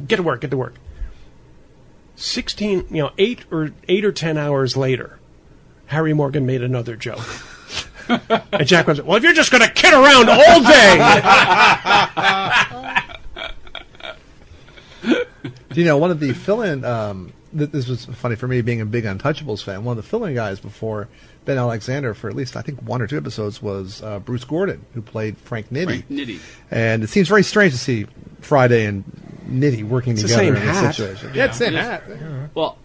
Get to work. 8 or 10 hours later, Harry Morgan made another joke. And Jack was, well, if you're just going to kid around all day. Do you know, one of the fill-in, this was funny for me being a big Untouchables fan, one of the fill-in guys before Ben Alexander for at least, I think, 1 or 2 episodes was Bruce Gordon, who played Frank Nitti. And it seems very strange to see Friday and Nitti working together in this situation. Yeah, it's the same hat. Yeah. Well,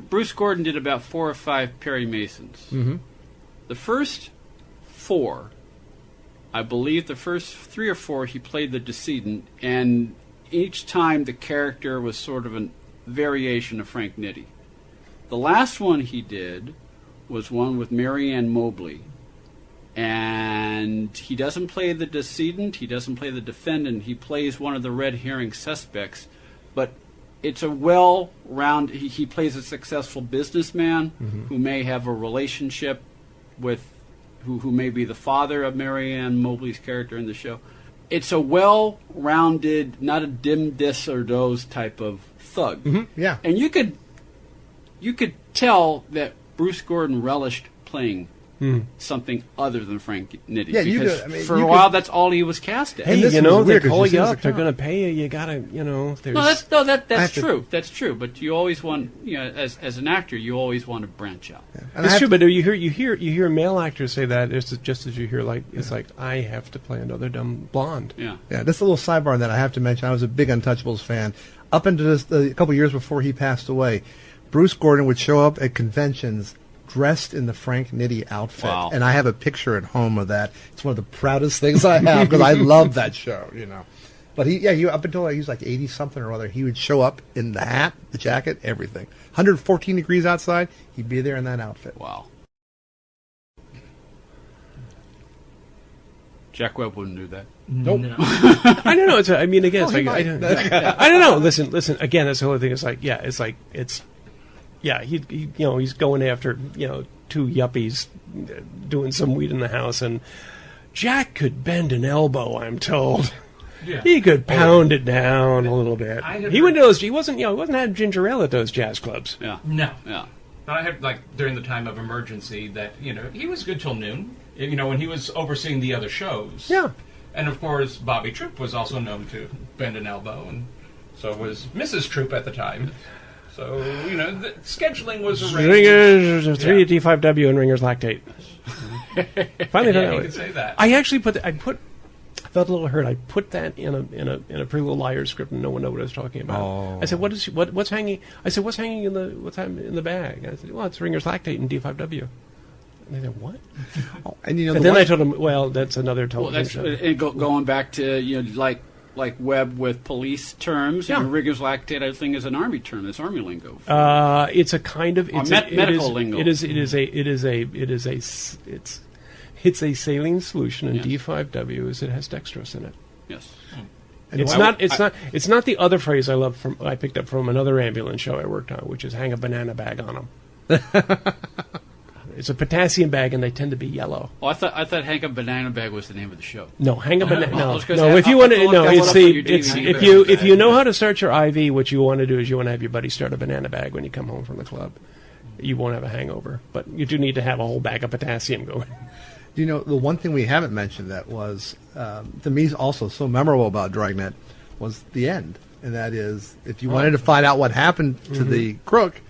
Bruce Gordon did about 4 or 5 Perry Masons. Mm-hmm. The first 4, I believe the first 3 or 4 he played the decedent, and each time the character was sort of a variation of Frank Nitti. The last one he did was one with Marianne Mobley, and he doesn't play the decedent, he doesn't play the defendant, he plays one of the red herring suspects, but it's a well-rounded, he plays a successful businessman who may have a relationship with who may be the father of Marianne Mobley's character in the show. It's a well-rounded, not a dim this or those type of thug. Mm-hmm. Yeah. And you could tell that Bruce Gordon relished playing something other than Frank Nitti. Yeah, because for a while that's all he was cast as. Hey, they call you up, they're going to pay you, you got to, there's... That's true. That's true. But you always want, as an actor, you always want to branch out. Yeah. It's true, but you hear male actors say that just as you hear, it's like, I have to play another dumb blonde. Yeah. Yeah, just a little sidebar that I have to mention. I was a big Untouchables fan. Up into a couple years before he passed away, Bruce Gordon would show up at conventions dressed in the Frank Nitti outfit. Wow. And I have a picture at home of that. It's one of the proudest things I have because I love that show, But he up until he was like 80-something or other, he would show up in the hat, the jacket, everything. 114 degrees outside, he'd be there in that outfit. Wow. Jack Webb wouldn't do that. Nope. No. I don't know. I don't know. Listen. Again, that's the whole thing. He's going after 2 yuppies doing some weed in the house, and Jack could bend an elbow. I'm told. Yeah. He could pound it down a little bit. He went to those. He wasn't having ginger ale at those jazz clubs. Yeah. No. Yeah. But I had during the time of emergency that he was good till noon. When he was overseeing the other shows. Yeah. And of course, Bobby Troop was also known to bend an elbow, and so was Mrs. Troop at the time. So the scheduling was arranged. Ringers 3 D5W and Ringers Lactate. Finally, you can say that. I actually I felt a little hurt. I put that in a Pretty Little Liars script, and no one knew what I was talking about. Oh. I said, what's hanging? I said, what's hanging in the bag? I said, well, it's Ringers Lactate and D5W. And they said, what? Oh, and then I told them, well, that's another television show. And going back to like Webb with police terms. Yeah. Ringers Lactate, I think, is an Army term. It's Army lingo. It's a kind of medical lingo. It's a saline solution, and D5W is it has dextrose in it. Yes. And it's not the other phrase I picked up from another ambulance show I worked on, which is hang a banana bag on them. It's a potassium bag, and they tend to be yellow. Oh, I thought Hang a Banana Bag was the name of the show. No, Hang a Banana. No. If you want to, if you know how to start your IV, what you want to do is you want to have your buddy start a banana bag when you come home from the club. You won't have a hangover, but you do need to have a whole bag of potassium going. Do you know the one thing we haven't mentioned that was to me also so memorable about Dragnet was the end, and that is if you wanted to find out what happened to the crook.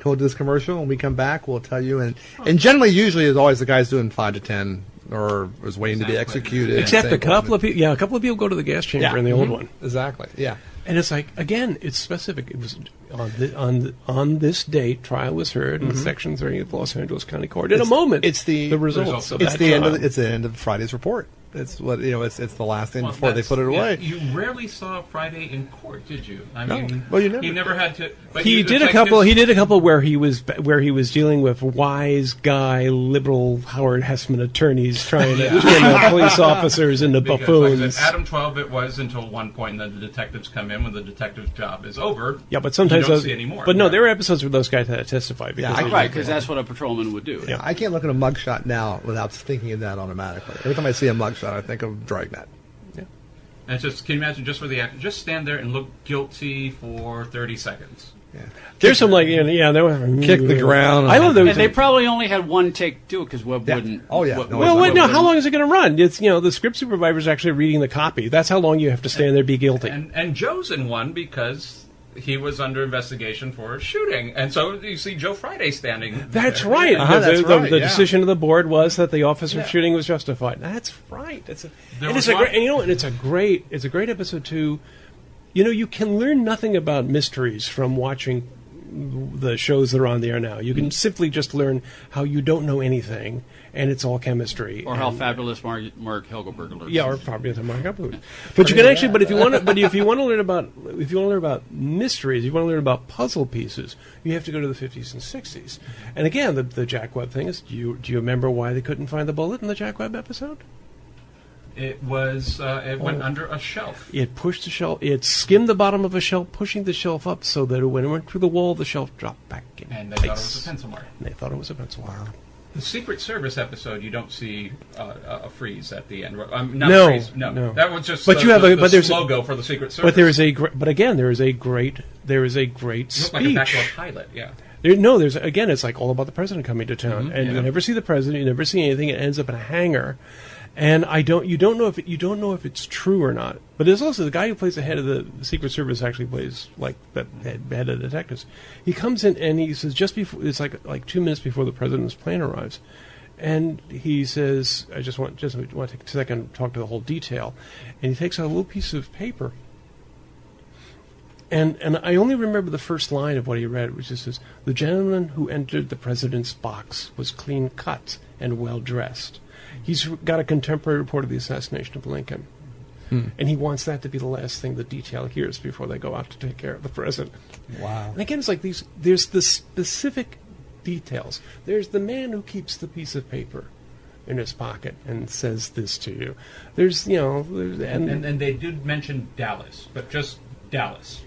Go to this commercial, and we come back. We'll tell you, and generally, usually, is always the guys doing 5 to 10, or is waiting to be executed. Except a couple of people. Yeah, a couple of people go to the gas chamber in the old one. Exactly. Yeah, and it's like again, it's specific. It was on this date, trial was heard in Section 3 of the Los Angeles County Court. In a moment, it's the results. It's the end. It's the end of Friday's report. It's what It's the last thing before they put it away. You rarely saw Friday in court, did you? I mean, well, you never. He never had to. But he did a couple. He did a couple where he was dealing with wise guy, liberal Howard Hessman attorneys trying to turn police officers into buffoons. Like Adam 12, it was until one point, and then the detectives come in when the detective's job is over. Yeah, but sometimes you don't see anymore. But no, there were episodes where those guys had to testify. Because that's what a patrolman would do. Yeah. I can't look at a mugshot now without thinking of that automatically. Every time I see a mugshot, I think of Dragnet. Yeah. And it's just, can you imagine, just for the actor, just stand there and look guilty for 30 seconds. Yeah. There's some like, yeah, they were Kick the ground. I love those. And they probably only had one take to do it because Webb Yeah. wouldn't. Oh, yeah. Webb- No, Well, Webb wait, no. wouldn't- How long is it going to run? It's the script supervisor is actually reading the copy. That's how long you have to stand there, be guilty. And Joe's in one because he was under investigation for shooting, and so you see Joe Friday standing. That's there. right. Uh-huh, that's right, The yeah. decision of the board was that the officer Yeah. shooting was justified. That's right. It's a was great, one- and it's a great episode too. You can learn nothing about mysteries from watching the shows that are on the air now. You can simply just learn how you don't know anything, and it's all chemistry. Or how fabulous Mark Helgeberger is. Yeah, or probably the Mark Upwood. But you can actually, but if you want to learn about mysteries, you want to learn about puzzle pieces, you have to go to the 50s and 60s. And again, the Jack Webb thing is, do you remember why they couldn't find the bullet in the Jack Webb episode? It was. It went under a shelf. It pushed the shelf. It skimmed the bottom of a shelf, pushing the shelf up so that when it went through the wall, the shelf dropped back in And they place. thought it was a pencil mark. And they thought it was a pencil mark. The Secret Service episode, you don't see a freeze at the end. Not No, a freeze. No, that was just. But the, you have the, a- the but there's a- logo for the Secret Service. But there is there is a great It looked like a backdoor speech. pilot. Yeah. It's like all about the president coming to town, Mm-hmm. and Yeah. you never see the president, you never see anything. It ends up in a hangar, and you don't know if it's true or not. But there's also the guy who plays the head of the Secret Service actually plays like the head of the detectives. He comes in and he says just before it's like 2 minutes before the president's plane arrives, and he says, "I just want to take a second to talk to the whole detail," and he takes out a little piece of paper. And I only remember the first line of what he read, which is says, "The gentleman who entered the president's box was clean cut and well dressed." He's got a contemporary report of the assassination of Lincoln. And he wants that to be the last thing the detail hears before they go out to take care of the president. Wow. And again, it's like there's the specific details. There's the man who keeps the piece of paper in his pocket and says this to you. There's, And they did mention Dallas, but just Dallas.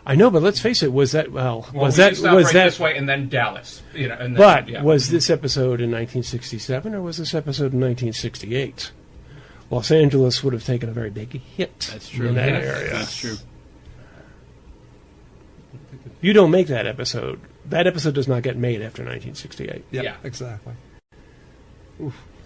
I know, but let's face it. Was that this way and then Dallas? And then, But yeah. was this episode in 1967 or was this episode in 1968? Los Angeles would have taken a very big hit That's true. in that Yes, area. That's true. You don't make that episode. That episode does not get made after 1968. Yep, Yeah. exactly.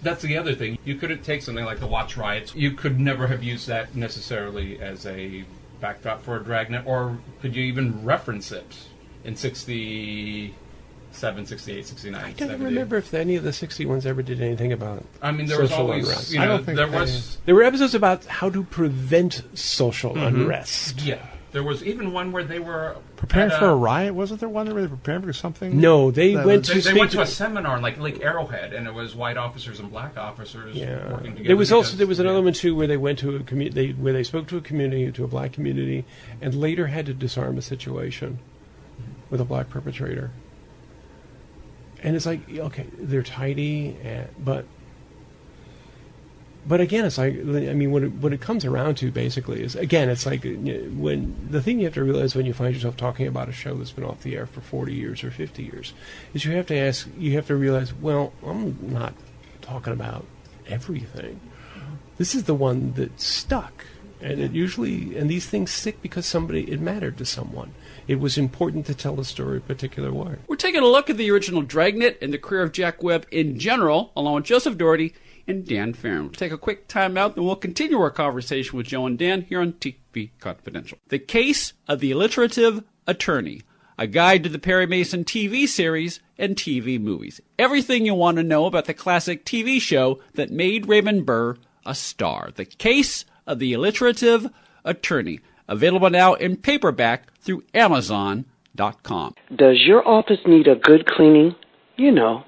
That's the other thing. You couldn't take something like the Watch Riots. You could never have used that necessarily as a backdrop for a Dragnet, or could you even reference it in 67, 68, 69, I don't 70? remember if any of the 60 ones ever did anything about I mean, there was social always, unrest. I don't think there they- was, There were episodes about how to prevent social unrest. yeah, there was even one where they were Preparing at for a riot? Wasn't there one where they were preparing for something? No, they That went was- to They speak went to a seminar in like Lake Arrowhead, and it was white officers and black officers Yeah, working together. there was because- another yeah. one too where they went to a where they spoke to a community, to a black community, and later had to disarm a situation with a black perpetrator. And it's like, okay, they're tidy, but again, it's like, I mean, what it comes around to basically is, again, it's like when the thing you have to realize when you find yourself talking about a show that's been off the air for 40 years or 50 years, is you have to realize, well, I'm not talking about everything. This is the one that stuck, and these things stick because it mattered to someone. It was important to tell the story a particular way. We're taking a look at the original Dragnet and the career of Jack Webb in general, along with Joseph Doherty and Dan Farron. We'll take a quick time out, and we'll continue our conversation with Joe and Dan here on TV Confidential. The Case of the Alliterative Attorney, a guide to the Perry Mason TV series and TV movies. Everything you want to know about the classic TV show that made Raymond Burr a star. The Case of the Alliterative Attorney. Available now in paperback through Amazon.com. Does your office need a good cleaning? You know,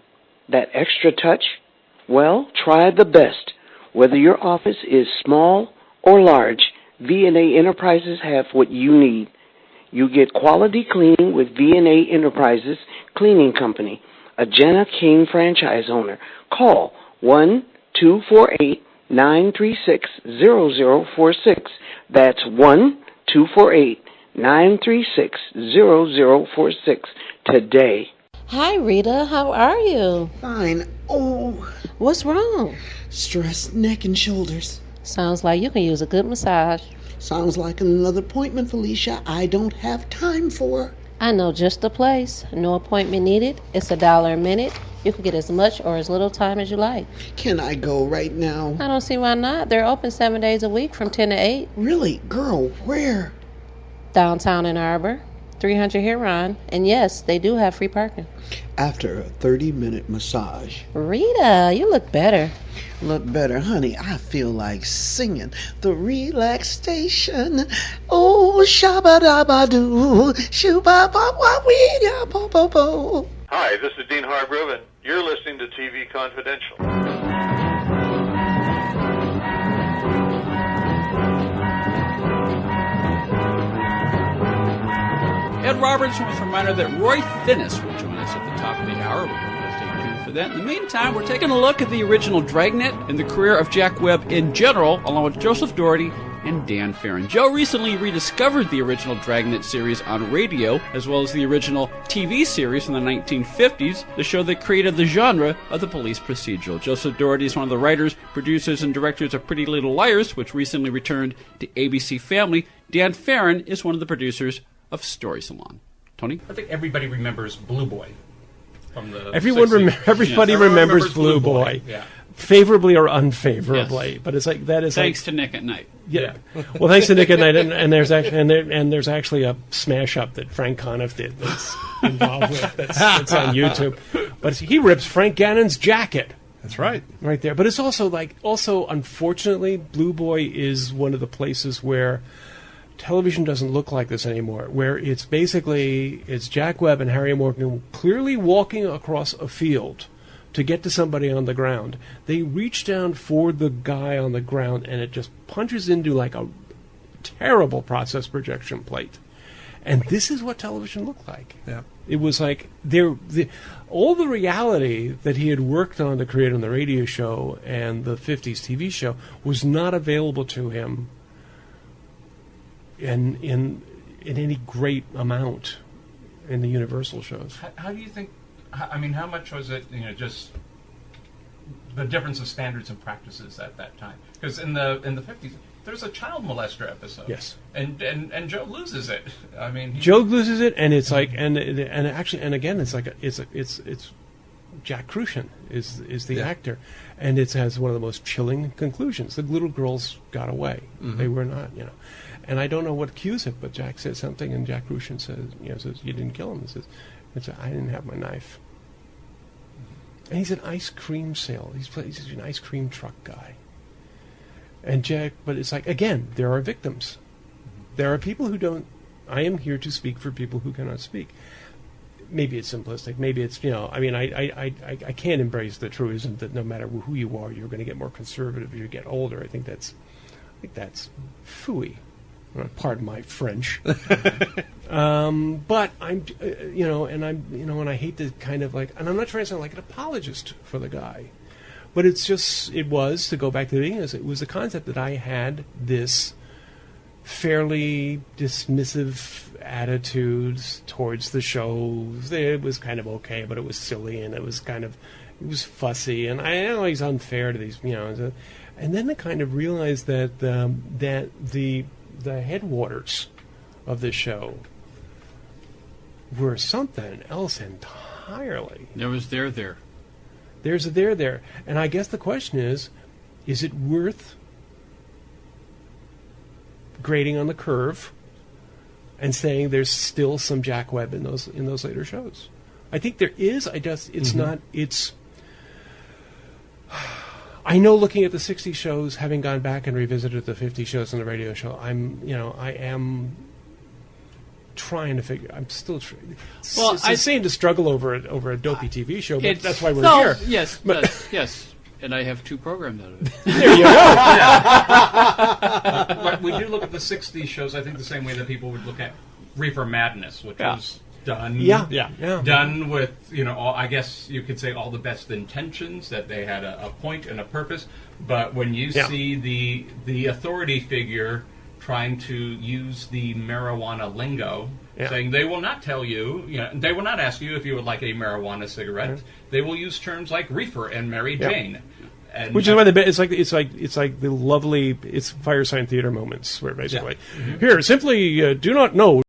that extra touch? Well, try the best. Whether your office is small or large, V&A Enterprises have what you need. You get quality cleaning with V&A Enterprises Cleaning Company, a Jenna King franchise owner. Call 1-248-936-0046. That's 1-248-936-0046 today. Hi, Rita. How are you? Fine. Oh, What's wrong? stress, neck and shoulders. Sounds like you can use a good massage. Sounds like another appointment, Felicia, I don't have time for. I know just the place. No appointment needed. It's $1 a minute. You can get as much or as little time as you like. Can I go right now? I don't see why not. They're open 7 days a week from 10 to 8. Really? Girl, where? Downtown Ann Arbor, 300 Huron. And yes, they do have free parking. After a 30-minute massage. Rita, you look better. Look better, honey. I feel like singing the relaxation. Oh, shabba-dabba-doo, shoo-ba-ba-wa-wee-ya-bo-bo-bo. Hi, this is Dean Hargrove, and you're listening to TV Confidential. Ed Robertson with a reminder that Roy Thinnes will join us at the top of the hour. We hope you'll stay tuned for that. In the meantime, we're taking a look at the original Dragnet and the career of Jack Webb in general, along with Joseph Doherty and Dan Farron. Joe recently rediscovered the original Dragnet series on radio, as well as the original TV series from the 1950s, the show that created the genre of the police procedural. Joseph Doherty is one of the writers, producers, and directors of Pretty Little Liars, which recently returned to ABC Family. Dan Farron is one of the producers of Story Salon. Tony? I think everybody remembers Blue Boy from the Everybody remembers Blue Boy. Yeah. Favorably or unfavorably, Yes. But it's like that is Thanks to Nick at Night. Yeah. Well, thanks to Nick at Night, and there's actually a smash up that Frank Conniff did that's involved with that's on YouTube. But he rips Frank Gannon's jacket. That's right. Right there. But it's also unfortunately, Blue Boy is one of the places where television doesn't look like this anymore, where it's Jack Webb and Harry Morgan clearly walking across a field to get to somebody on the ground. They reach down for the guy on the ground, and it just punches into like a terrible process projection plate. And this is what television looked like. Yeah. It was like all the reality that he had worked on to create on the radio show and the 50s TV show was not available to him in any great amount in the Universal shows. How do you think? I mean, how much was it? Just the difference of standards and practices at that time. Because in the 50s, there's a child molester episode. Yes. And Joe loses it. I mean, Joe loses it, and it's like, and again, it's like it's Jack Crucian is the actor, and it has one of the most chilling conclusions. The little girls got away; they were not, And I don't know what cues it, but Jack says something, and Jack Crucian says, "You didn't kill him." He says, "I didn't have my knife." And he's an ice cream salesman. He's an ice cream truck guy. And Jack, but it's like, again, there are victims. There are people who don't. I am here to speak for people who cannot speak. Maybe it's simplistic. Maybe it's, I can't embrace the truism that no matter who you are, you're going to get more conservative as you get older. I think that's phooey. Pardon my French. But I'm, and I hate to kind of and I'm not trying to sound like an apologist for the guy, but it was, to go back to the beginning, it was the concept that I had this fairly dismissive attitudes towards the shows. It was kind of okay, but it was silly, and it was fussy, and I know he's unfair to these, and then I kind of realized that the headwaters of this show were something else entirely. There was there. There's a there. And I guess the question is it worth grading on the curve and saying there's still some Jack Webb in those later shows? I think there is. I know, looking at the 60 shows, having gone back and revisited the 50 shows on the radio show, I am trying to figure. I'm still trying. Well, I seem to struggle over a dopey TV show, but that's why we're here. Yes, yes. And I have 2 programs out of it. There you go. But we do look at the 60 shows, I think, the same way that people would look at Reefer Madness, which was done. Done with, I guess you could say all the best intentions, that they had a point and a purpose. But when you see the authority figure trying to use the marijuana lingo, saying they will not tell you, they will not ask you if you would like a marijuana cigarette. They will use terms like reefer and Mary Jane. And which is why it's like the lovely Fireside Theater moments where basically here simply do not know